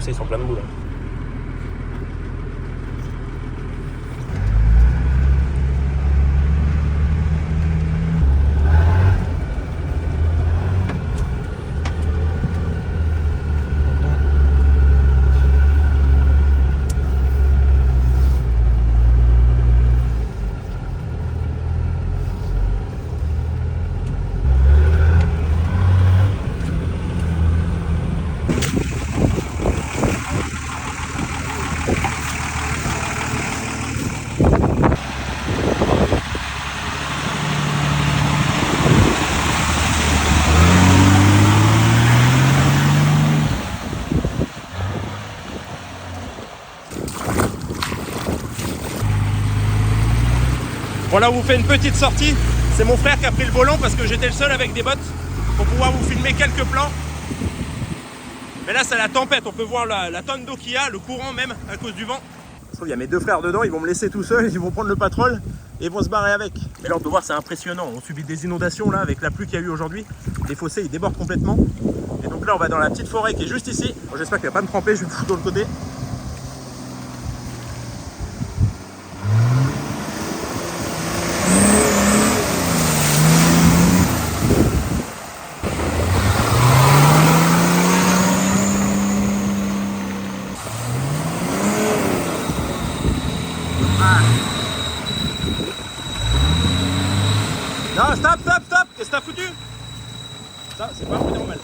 fossés, ils sont pleins de boue. Voilà, on vous fait une petite sortie. C'est mon frère qui a pris le volant parce que j'étais le seul avec des bottes pour pouvoir vous filmer quelques plans. Mais là, c'est la tempête. On peut voir la tonne d'eau qu'il y a, le courant même, à cause du vent. Il y a mes deux frères dedans, ils vont me laisser tout seul, ils vont prendre le patrol et ils vont se barrer avec. Mais là, on peut voir, c'est impressionnant. On subit des inondations là avec la pluie qu'il y a eu aujourd'hui. Les fossés, ils débordent complètement. Et donc là, on va dans la petite forêt qui est juste ici. Bon, j'espère qu'elle va pas me tremper, je vais me foutre de l'autre côté. Non, stop, stop, stop. Qu'est-ce que t'as foutu? Ça, c'est pas un bruit normal.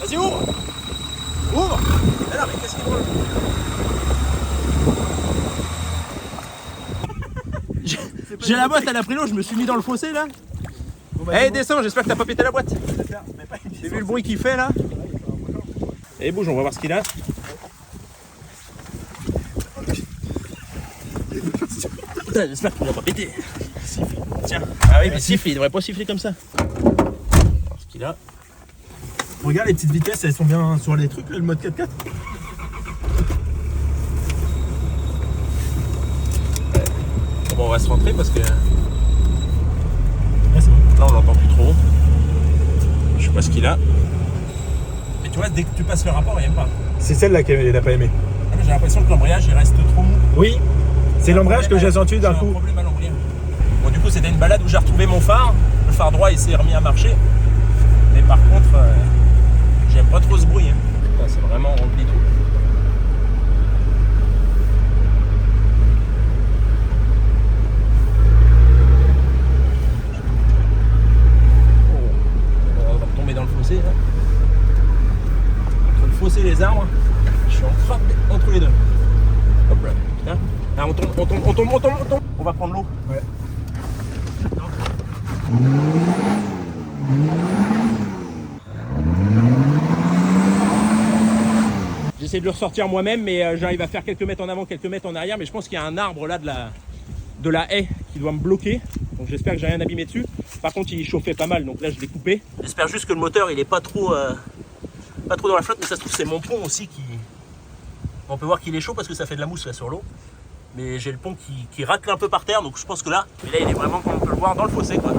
Vas-y, ouvre. Ouvre. Ah non, mais qu'est-ce qu'il brûle? J'ai la boîte, elle a pris l'eau, je me suis mis dans le fossé là. Bon, bah, hey, descends, j'espère que t'as pas pété la boîte. J'ai vu le bruit qu'il fait là. Allez, bouge, on va voir ce qu'il a. Putain, j'espère qu'il va pas péter. Tiens. Ah oui, mais siffle, il devrait pas siffler comme ça. Alors, ce qu'il a. Regarde les petites vitesses, elles sont bien sur les trucs, là, le mode 4x4. Ouais. Bon, on va se rentrer parce que. Ouais, c'est bon. Là, on l'entend plus trop. Je sais pas ce qu'il a. Mais tu vois, dès que tu passes le rapport, il aime pas. C'est celle-là qu'elle n'a pas aimé. Ah, j'ai l'impression que l'embrayage il reste trop mou. Oui, c'est l'embrayage que j'ai senti d'un coup. Un problème à l'embrayage. Bon, du coup, c'était une balade où j'ai retrouvé mon phare. Le phare droit, il s'est remis à marcher. Mais par contre, j'aime pas trop ce bruit. Hein. Putain, c'est vraiment rempli d'eau. Oh, on va tomber dans le fossé là. Entre le fossé et les arbres, je suis en trappe entre les deux. Hop là. Là. Là, on tombe, on tombe, on tombe, on tombe, on tombe. On va prendre l'eau. Ouais. J'essaie de le ressortir moi-même, mais j'arrive à faire quelques mètres en avant, quelques mètres en arrière. Mais je pense qu'il y a un arbre là de la haie qui doit me bloquer. Donc j'espère que j'ai rien abîmé dessus. Par contre, il chauffait pas mal, donc là je l'ai coupé. J'espère juste que le moteur il est pas trop dans la flotte, mais ça se trouve c'est mon pont aussi qui. On peut voir qu'il est chaud parce que ça fait de la mousse là sur l'eau. Mais j'ai le pont qui racle un peu par terre, donc je pense que là, mais là il est vraiment, comme on peut le voir, dans le fossé quoi.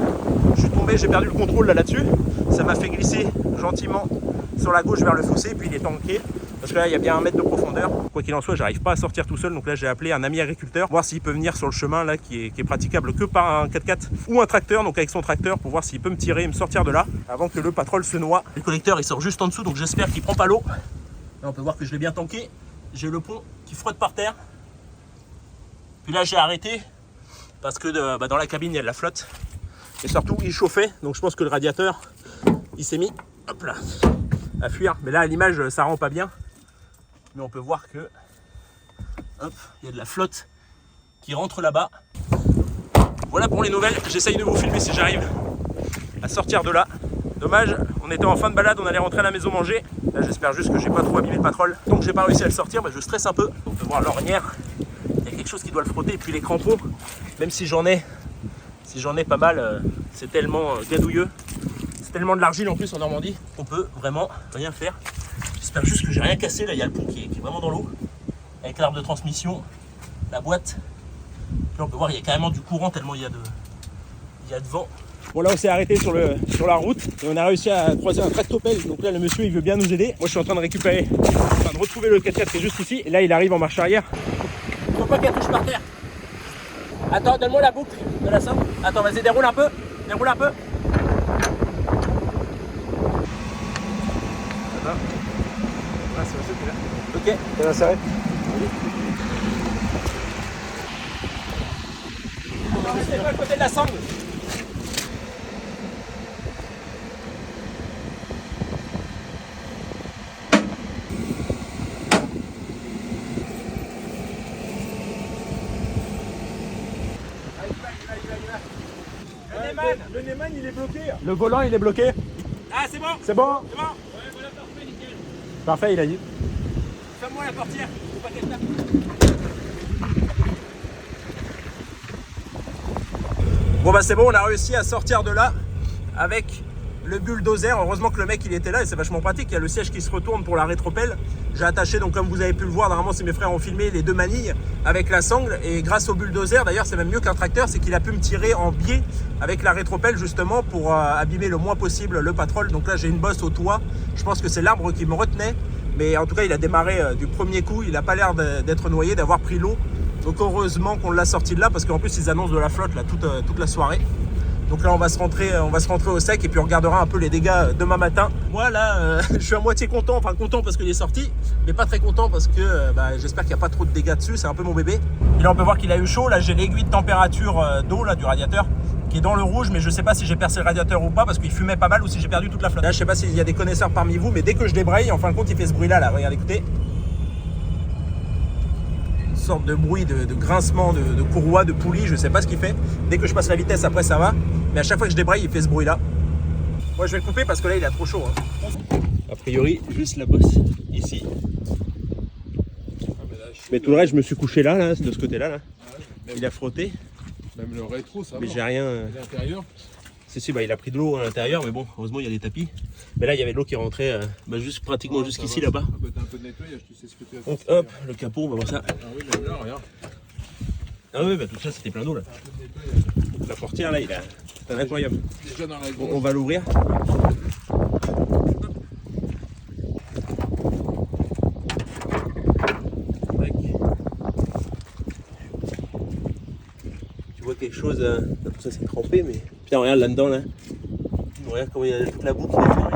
Je suis tombé, j'ai perdu le contrôle là-dessus. Ça m'a fait glisser gentiment sur la gauche vers le fossé, et puis il est tanké. Parce que là il y a bien 1 mètre de profondeur. Quoi qu'il en soit, j'arrive pas à sortir tout seul, donc là j'ai appelé un ami agriculteur, voir s'il peut venir sur le chemin là qui est praticable que par un 4x4 ou un tracteur, donc avec son tracteur, pour voir s'il peut me tirer et me sortir de là avant que le patrol se noie. Le collecteur il sort juste en dessous, donc j'espère qu'il prend pas l'eau. Là on peut voir que je l'ai bien tanké. J'ai le pont qui frotte par terre. Puis là j'ai arrêté parce que dans la cabine il y a de la flotte. Et surtout il chauffait, donc je pense que le radiateur il s'est mis hop là, à fuir. Mais là à l'image ça rend pas bien. Mais on peut voir que hop, il y a de la flotte qui rentre là-bas. Voilà pour les nouvelles, j'essaye de vous filmer si j'arrive à sortir de là. Dommage, on était en fin de balade, on allait rentrer à la maison manger. Là j'espère juste que j'ai pas trop abîmé le patrol. Donc j'ai pas réussi à le sortir, je stresse un peu. On peut voir l'ornière. Il y a quelque chose qui doit le frotter, et puis les crampons, même si j'en ai pas mal, c'est tellement gadouilleux, c'est tellement de l'argile en plus en Normandie qu'on peut vraiment rien faire. J'espère juste que j'ai rien cassé. Là il y a le pont qui est vraiment dans l'eau, avec l'arbre de transmission, la boîte. Puis on peut voir il y a carrément du courant tellement il y a de vent. Bon là on s'est arrêté sur la route et on a réussi à croiser un tractopelle. Donc là le monsieur il veut bien nous aider. Moi je suis en train de récupérer, enfin de retrouver le 4x4 qui est juste ici. Et là il arrive en marche arrière. Faut pas qu'elle touche par terre. Attends, donne-moi la boucle de la sangle. Attends, vas-y, déroule un peu. Déroule un peu. Ah, c'est vrai, c'est là. Ok, ça va s'arrêter. On va rester pas à côté de la sangle. Le Neyman il est bloqué. Le volant il est bloqué. Ah c'est bon. C'est bon? C'est bon. Ouais, voilà, parfait, nickel. Parfait, il a dit. Ferme-moi la portière, faut pas qu'elle tape. Bon bah c'est bon, on a réussi à sortir de là avec le bulldozer. Heureusement que le mec il était là et c'est vachement pratique. Il y a le siège qui se retourne pour la rétropelle. J'ai attaché, donc comme vous avez pu le voir, normalement c'est mes frères ont filmé, les deux manilles avec la sangle. Et grâce au bulldozer, d'ailleurs c'est même mieux qu'un tracteur, c'est qu'il a pu me tirer en biais avec la rétropelle justement pour abîmer le moins possible le patrol. Donc là j'ai une bosse au toit. Je pense que c'est l'arbre qui me retenait. Mais en tout cas il a démarré du premier coup. Il n'a pas l'air d'être noyé, d'avoir pris l'eau. Donc heureusement qu'on l'a sorti de là parce qu'en plus ils annoncent de la flotte là toute la soirée. Donc là on va se rentrer au sec et puis on regardera un peu les dégâts demain matin. Moi là je suis à moitié content, enfin content parce qu'il est sorti, mais pas très content parce que j'espère qu'il n'y a pas trop de dégâts dessus, c'est un peu mon bébé. Et là on peut voir qu'il a eu chaud, là j'ai l'aiguille de température d'eau là du radiateur qui est dans le rouge, mais je sais pas si j'ai percé le radiateur ou pas parce qu'il fumait pas mal ou si j'ai perdu toute la flotte. Là je sais pas s'il y a des connaisseurs parmi vous, mais dès que je débraye, en fin de compte il fait ce bruit là, regardez, écoutez. Sorte de bruit de grincement de courroie, de poulie, je sais pas ce qu'il fait. Dès que je passe la vitesse après ça va, mais à chaque fois que je débraye il fait ce bruit là. Moi je vais le couper parce que là il a trop chaud hein. A priori juste la bosse ici. Mais tout le reste je me suis couché là de ce côté là. Il a frotté. Même le rétro ça va. Mais j'ai rien. L'intérieur. Si, il a pris de l'eau à l'intérieur, mais bon, heureusement il y a des tapis. Mais là il y avait de l'eau qui rentrait juste pratiquement jusqu'ici là-bas. T'as un peu de nettoyage, tu sais ce que tu as fait. Donc hop, le capot, on va voir ça. Ah oui, même là, regarde. Ah oui, tout ça c'était plein d'eau là. La portière là, c'est incroyable. Déjà dans la Bon, on va l'ouvrir. Tu vois quelque chose, tout ça c'est trempé, mais putain regarde là-dedans là. Regarde comment il y a toute la boue qui est dedans.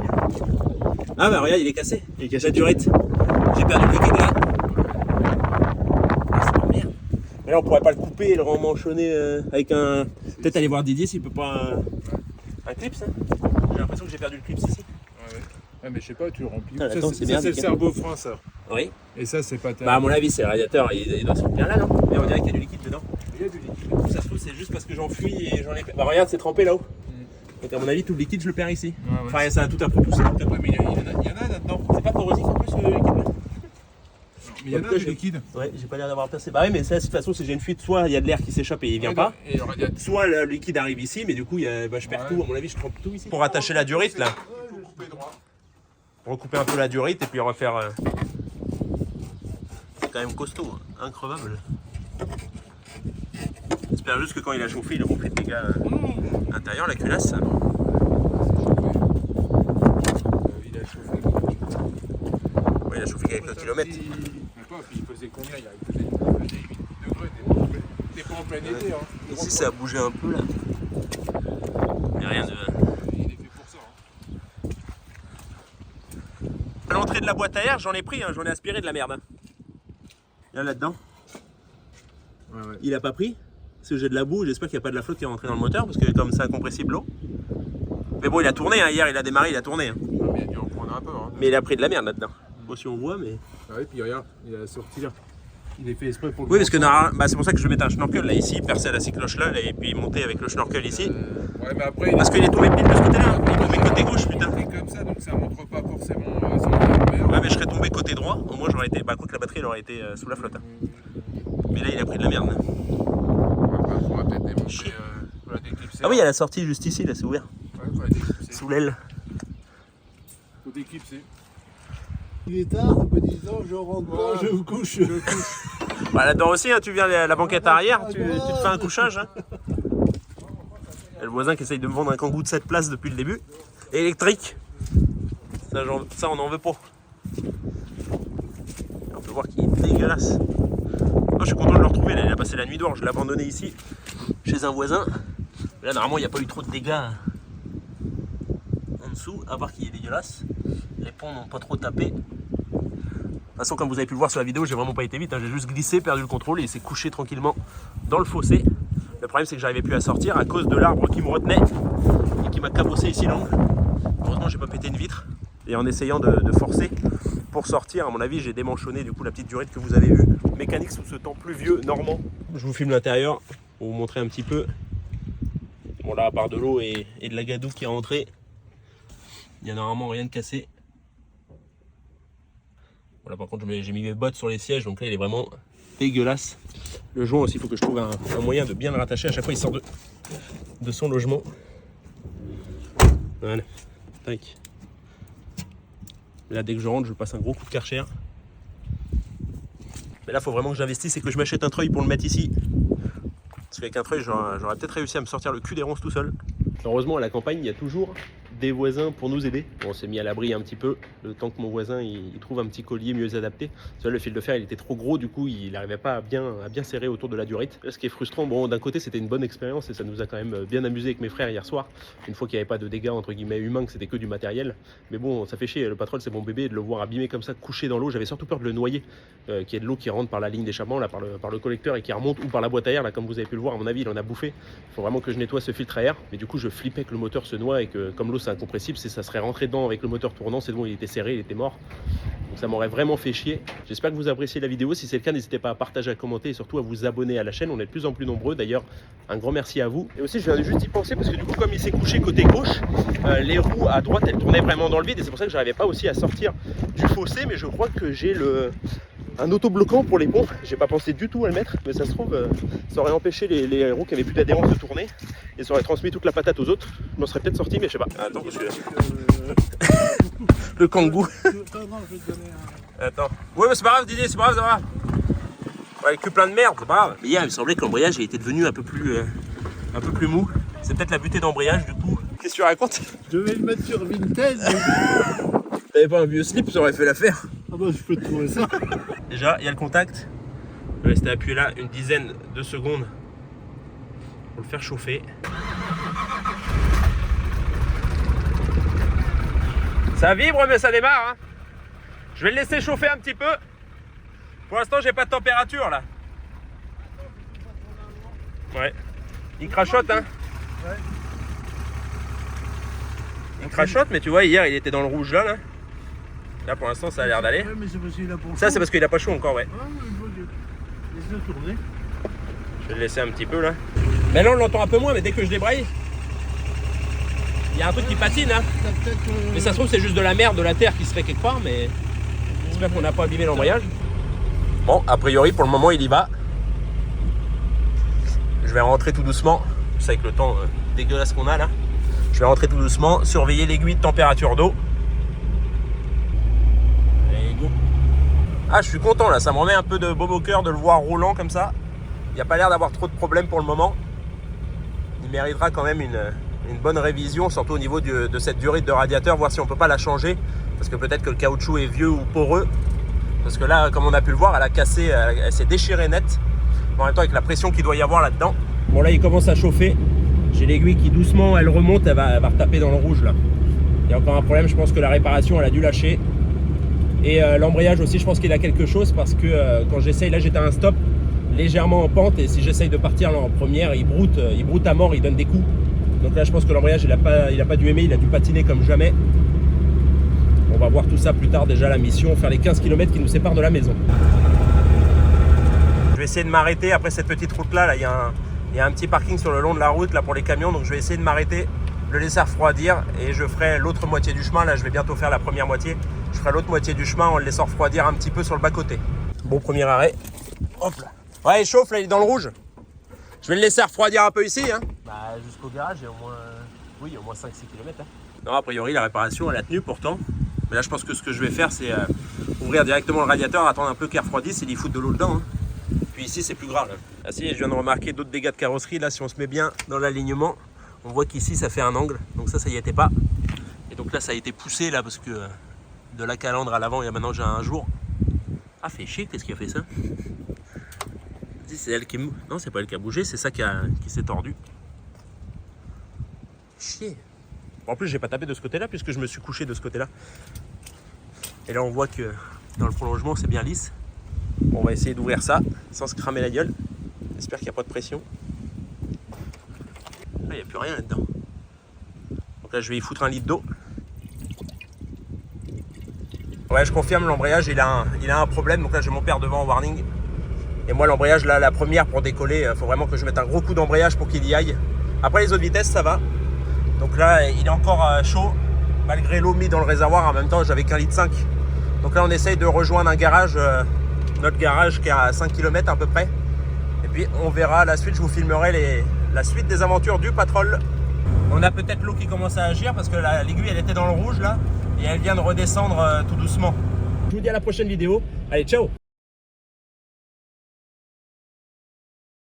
Ah bah regarde, il est cassé. Il est cassé la durite. J'ai perdu le liquide là. Ah, c'est pas merde. Mais là on pourrait pas le couper et le remmanchonner avec un. Peut-être aller voir Didier s'il peut pas un clips hein. J'ai l'impression que j'ai perdu le clips ici. Ouais, mais je sais pas, tu le remplis. Ah, attends, c'est bien. C'est le cerveau-frein ça. Oui. Et ça c'est pas terrible. Bah à mon avis c'est le radiateur, il doit se remplir là non. Mais on dirait qu'il y a du liquide dedans. Il y a du liquide. Ça se trouve c'est juste parce que j'enfuis et j'en ai. Bah regarde c'est trempé là-haut. Donc à mon avis tout le liquide je le perds ici. Ouais. Enfin ça a tout un peu poussé. Ouais, mais il y en a là-dedans. C'est pas corrosif en plus le liquide là. Mais il y en a du liquide. Ouais, j'ai pas l'air d'avoir percé. Bah oui, mais ça, de toute façon, si j'ai une fuite, soit il y a de l'air qui s'échappe et il vient pas, Et le radiateur. soit le liquide arrive ici, mais du coup, je perds tout. À mon avis, je trempe tout ici. Pour attacher la durite, là, Il faut couper droit. recouper un peu la durite et puis refaire. C'est quand même costaud, hein. Increvable. J'espère juste que quand il a chauffé, il aura fait de dégâts intérieurs, la culasse. Il a chauffé. Ouais, il a chauffé quelques kilomètres. Puis il faisait combien? Il faisait 8 degrés, t'es pas en plein été. Hein. Ici, ça a bougé un peu là. Mais rien de. Il est fait pour ça. Hein. À l'entrée de la boîte à air, j'en ai pris, hein, j'en ai aspiré de la merde. Là-dedans. Ouais. Il a pas pris. Parce que j'ai de la boue, j'espère qu'il n'y a pas de la flotte qui est rentrée dans le moteur, parce que comme c'est incompressible l'eau. Mais bon, il a tourné, hein, hier il a démarré, il a tourné. Hein. Ah, mais il a dû en prendre un peu. Hein. Mais il a pris de la merde là-dedans. Bon, si on voit, mais. Ah oui, puis regarde, il a sorti là. Il est fait exprès pour le. Oui, parce que c'est pour ça que je vais mettre un schnorkel là, ici, percer la cycloche là, et puis monter avec le schnorkel ici. Ouais, mais après. Parce qu'il est tombé pile de ce côté-là, il est tombé côté gauche, putain. C'est comme ça, donc ça montre pas forcément son mer. Ouais, mais je serais tombé côté droit, au moins j'aurais été. Bah, quoi que la batterie elle aurait été sous la flotte. Hein. Mais là, il a pris de la merde. On va peut-être démonter. Faut la déclipser. Ah oui, il y a la sortie juste ici, là, c'est ouvert. Ouais, faut la déclipser. Sous l'aile. Faut déclipser. Il est tard, me disant je rentre pas, je me couche. Bah, là-dedans aussi, hein, tu viens à la banquette arrière, tu te fais un couchage. Hein. le voisin qui essaye de me vendre un Kangoo de 7 places depuis le début. Électrique. Ça on n'en veut pas. On peut voir qu'il est dégueulasse. Oh, je suis content de le retrouver, là. Il a passé la nuit dehors. Je l'ai abandonné ici, chez un voisin. Là, normalement, il n'y a pas eu trop de dégâts en dessous, à part qu'il est dégueulasse. Les ponts n'ont pas trop tapé. De toute façon, comme vous avez pu le voir sur la vidéo, j'ai vraiment pas été vite. Hein. J'ai juste glissé, perdu le contrôle et il s'est couché tranquillement dans le fossé. Le problème, c'est que j'arrivais plus à sortir à cause de l'arbre qui me retenait et qui m'a cabossé ici l'angle. Heureusement, j'ai pas pété une vitre. Et en essayant de forcer pour sortir, à mon avis, j'ai démanchonné du coup la petite durite que vous avez vue. Mécanique sous ce temps pluvieux normand. Je vous filme l'intérieur pour vous montrer un petit peu. Bon là, à part de l'eau et de la gadoue qui est rentrée, il n'y a normalement rien de cassé. Voilà, par contre, j'ai mis mes bottes sur les sièges, donc là, il est vraiment dégueulasse. Le joint aussi, il faut que je trouve un moyen de bien le rattacher. À chaque fois, il sort de son logement. Voilà, tac. Là, dès que je rentre, je passe un gros coup de Karcher. Mais là, il faut vraiment que j'investisse et que je m'achète un treuil pour le mettre ici. Parce qu'avec un treuil, j'aurais peut-être réussi à me sortir le cul des ronces tout seul. Heureusement, à la campagne, il y a toujours des voisins pour nous aider. Bon, on s'est mis à l'abri un petit peu, le temps que mon voisin il trouve un petit collier mieux adapté. Le fil de fer, il était trop gros, du coup, il n'arrivait pas à bien serrer autour de la durite. Là, ce qui est frustrant, bon, d'un côté, c'était une bonne expérience et ça nous a quand même bien amusé avec mes frères hier soir. Une fois qu'il n'y avait pas de dégâts, entre guillemets, humains, que c'était que du matériel. Mais bon, ça fait chier, le Patrol, c'est mon bébé, et de le voir abîmé comme ça, couché dans l'eau. J'avais surtout peur de le noyer, qu'il y ait de l'eau qui rentre par la ligne d'échappement, là, par le collecteur et qui remonte, ou par la boîte à air, là, comme vous avez pu le voir, à mon avis, il en a bouffé. Il faut vraiment que je nettoie ce filtre à air. Mais du coup, je flippais que le moteur se noie et que, comme l'eau, c'est incompressible, ça serait rentré dedans avec le moteur tournant, c'est bon, il était serré, il était mort. Donc ça m'aurait vraiment fait chier. J'espère que vous appréciez la vidéo. Si c'est le cas, n'hésitez pas à partager, à commenter et surtout à vous abonner à la chaîne. On est de plus en plus nombreux. D'ailleurs, un grand merci à vous. Et aussi, je viens juste d'y penser parce que du coup, comme il s'est couché côté gauche, les roues à droite, elles tournaient vraiment dans le vide et c'est pour ça que j'arrivais pas aussi à sortir du fossé. Mais je crois que j'ai un autobloquant pour les pompes. J'ai pas pensé du tout à le mettre, mais ça se trouve, ça aurait empêché les roues qui avaient plus d'adhérence de tourner et ça aurait transmis toute la patate aux autres. Je m'en serais peut-être sorti, mais je sais pas. Attends, parce que le Kangoo. Attends. Ouais, mais c'est pas grave, Didier, c'est pas grave, ça va. Ouais, que plein de merde, c'est pas grave. Mais hier, il me semblait que l'embrayage était devenu un peu plus mou. C'est peut-être la butée d'embrayage, du coup. Qu'est-ce que tu racontes? Je vais le mettre sur Vinted. T'avais pas un vieux slip, ça aurait fait l'affaire. Ah bah je peux te trouver ça. Déjà, il y a le contact. Je vais rester appuyé là une dizaine de secondes pour le faire chauffer. Ça vibre mais ça démarre. Hein. Je vais le laisser chauffer un petit peu. Pour l'instant, j'ai pas de température là. Ouais. Il crachote hein. Ouais. Il crachote, mais tu vois, hier il était dans le rouge là. Là pour l'instant ça a l'air d'aller. Ouais, mais c'est parce qu'il a pas chaud. Ça c'est parce qu'il a pas chaud encore, ouais. Ah, ouais, laisse-le tourner. Je vais le laisser un petit peu là. Mais là on l'entend un peu moins, mais dès que je débraye, il y a un truc qui patine hein. Mais ça se trouve c'est juste de la merde, de la terre qui se fait quelque part, mais j'espère qu'on n'a pas abîmé l'embrayage. Bon, a priori pour le moment il y va. Je vais rentrer tout doucement. C'est avec le temps dégueulasse qu'on a là. Je vais rentrer tout doucement, surveiller l'aiguille de température d'eau. Allez, go. Ah, je suis content là, ça me remet un peu de baume au cœur de le voir roulant comme ça. Il n'y a pas l'air d'avoir trop de problèmes pour le moment. Il méritera quand même une bonne révision, surtout au niveau de cette durite de radiateur, voir si on ne peut pas la changer. Parce que peut-être que le caoutchouc est vieux ou poreux. Parce que là, comme on a pu le voir, elle a cassé, elle s'est déchirée net. En même temps, avec la pression qu'il doit y avoir là-dedans. Bon, là, il commence à chauffer. J'ai l'aiguille qui doucement, elle remonte, elle va retaper dans le rouge là. Il y a encore un problème, je pense que la réparation, elle a dû lâcher. Et l'embrayage aussi, je pense qu'il a quelque chose parce que quand j'essaye, là j'étais à un stop légèrement en pente et si j'essaye de partir là en première, il broute à mort, il donne des coups. Donc là, je pense que l'embrayage, il a pas dû aimer, il a dû patiner comme jamais. On va voir tout ça plus tard, déjà la mission, faire les 15 km qui nous séparent de la maison. Je vais essayer de m'arrêter après cette petite route là, il y a un petit parking sur le long de la route là pour les camions, donc je vais essayer de m'arrêter, le laisser refroidir et je ferai l'autre moitié du chemin. Là je vais bientôt faire la première moitié, je ferai l'autre moitié du chemin en le laissant refroidir un petit peu sur le bas côté. Bon, premier arrêt, hop là. Ouais, il chauffe là, il est dans le rouge. Je vais le laisser refroidir un peu ici hein. Bah jusqu'au garage il y a au moins 5-6 km hein. Non, a priori la réparation elle a tenu pourtant. Mais là je pense que ce que je vais faire c'est ouvrir directement le radiateur, attendre un peu qu'il refroidisse et y foutre de l'eau dedans hein. Puis ici c'est plus grave là. Ah si, je viens de remarquer d'autres dégâts de carrosserie là. Si on se met bien dans l'alignement, On voit qu'ici ça fait un angle, donc ça y était pas. Et donc là ça a été poussé là parce que de la calandre à l'avant, il y a maintenant j'ai un jour. Ah fait chier, qu'est-ce qui a fait ça? C'est elle qui est... Non, c'est pas elle qui a bougé, c'est ça qui s'est tordu. Chier. Bon, en plus j'ai pas tapé de ce côté là puisque je me suis couché de ce côté là. Et là on voit que dans le prolongement c'est bien lisse. Bon, on va essayer d'ouvrir ça sans se cramer la gueule. J'espère qu'il n'y a pas de pression. Là il n'y a plus rien là-dedans. Donc là je vais y foutre un litre d'eau. Ouais, je confirme, l'embrayage il a un problème. Donc là j'ai mon père devant en warning. Et moi l'embrayage là, la première pour décoller, il faut vraiment que je mette un gros coup d'embrayage pour qu'il y aille. Après les autres vitesses ça va. Donc là il est encore chaud malgré l'eau mise dans le réservoir. En même temps j'avais qu'1,5 litre. Donc là on essaye de rejoindre un garage, notre garage qui est à 5 km à peu près. Et puis on verra la suite, je vous filmerai la suite des aventures du Patrol. On a peut-être l'eau qui commence à agir parce que l'aiguille elle était dans le rouge là. Et elle vient de redescendre tout doucement. Je vous dis à la prochaine vidéo. Allez, ciao!